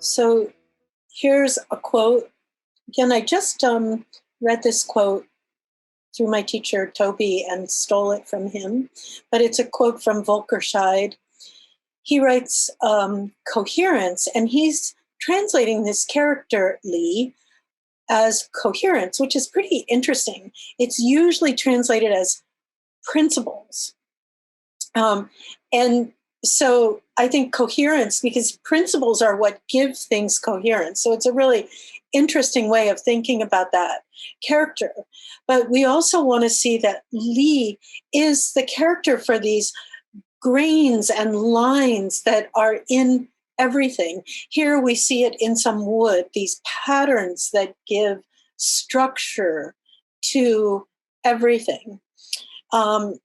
So here's a quote. Again, I just read this quote through my teacher, Toby, and stole it from him. But it's a quote from Volker Scheid. He writes coherence, and he's translating this character, Lee, as coherence, which is pretty interesting. It's usually translated as principles. And so I think coherence, because principles are what give things coherence. So it's a really interesting way of thinking about that character. But we also want to see that Lee is the character for these grains and lines that are in everything. Here we see it in some wood, these patterns that give structure to everything.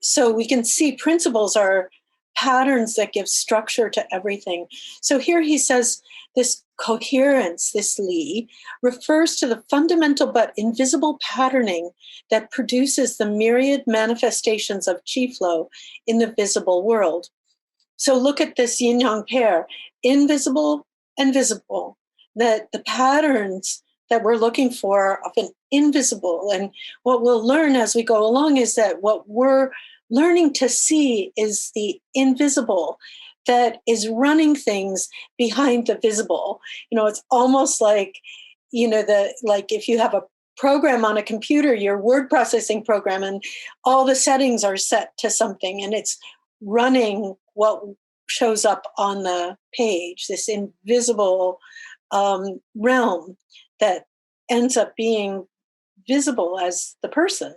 So we can see principles are patterns that give structure to everything. So here he says this coherence, this Lee, refers to the fundamental but invisible patterning that produces the myriad manifestations of chi flow in the visible world. So look at this yin-yang pair, invisible and visible, that the patterns that we're looking for are often invisible. And what we'll learn as we go along is that what we're learning to see is the invisible that is running things behind the visible. You know, it's almost like, like if you have a program on a computer, your word processing program, and all the settings are set to something, and it's running what shows up on the page, this invisible realm that ends up being visible as the person.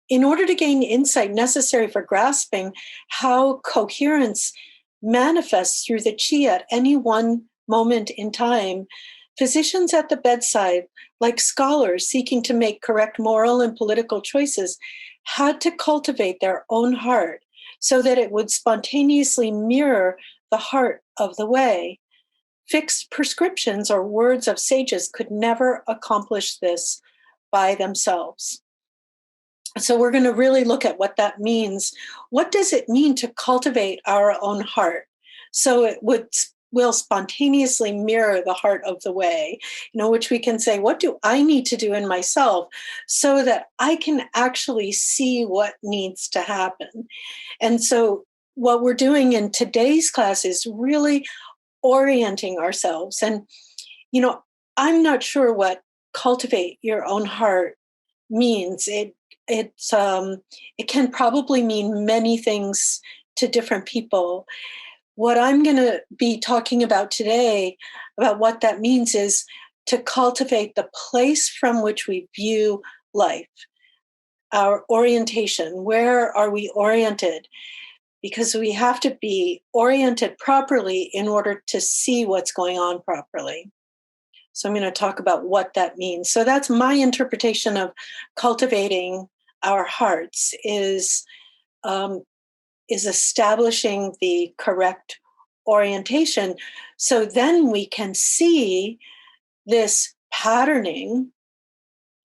In order to gain insight necessary for grasping how coherence manifests through the chi at any one moment in time, physicians at the bedside, like scholars seeking to make correct moral and political choices, had to cultivate their own heart so that it would spontaneously mirror the heart of the way. Fixed prescriptions or words of sages could never accomplish this by themselves. So we're going to really look at what that means. What does it mean to cultivate our own heart so it will spontaneously mirror the heart of the way, which we can say, what do I need to do in myself so that I can actually see what needs to happen? And so what we're doing in today's class is really orienting ourselves. And, I'm not sure what cultivate your own heart means. It can probably mean many things to different people. What I'm going to be talking about today, about what that means, is to cultivate the place from which we view life, our orientation. Where are we oriented? Because we have to be oriented properly in order to see what's going on properly. So I'm going to talk about what that means. So that's my interpretation of cultivating our hearts is establishing the correct orientation. So then we can see this patterning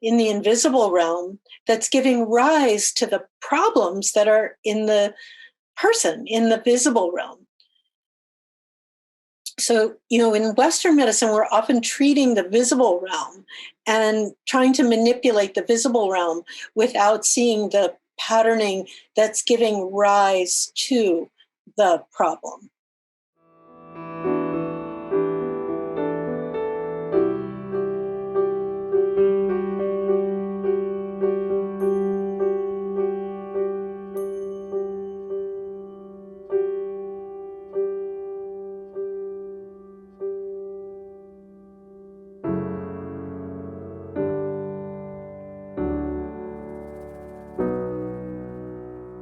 in the invisible realm that's giving rise to the problems that are in the person, in the visible realm. So, in Western medicine, we're often treating the visible realm and trying to manipulate the visible realm without seeing the patterning that's giving rise to the problem.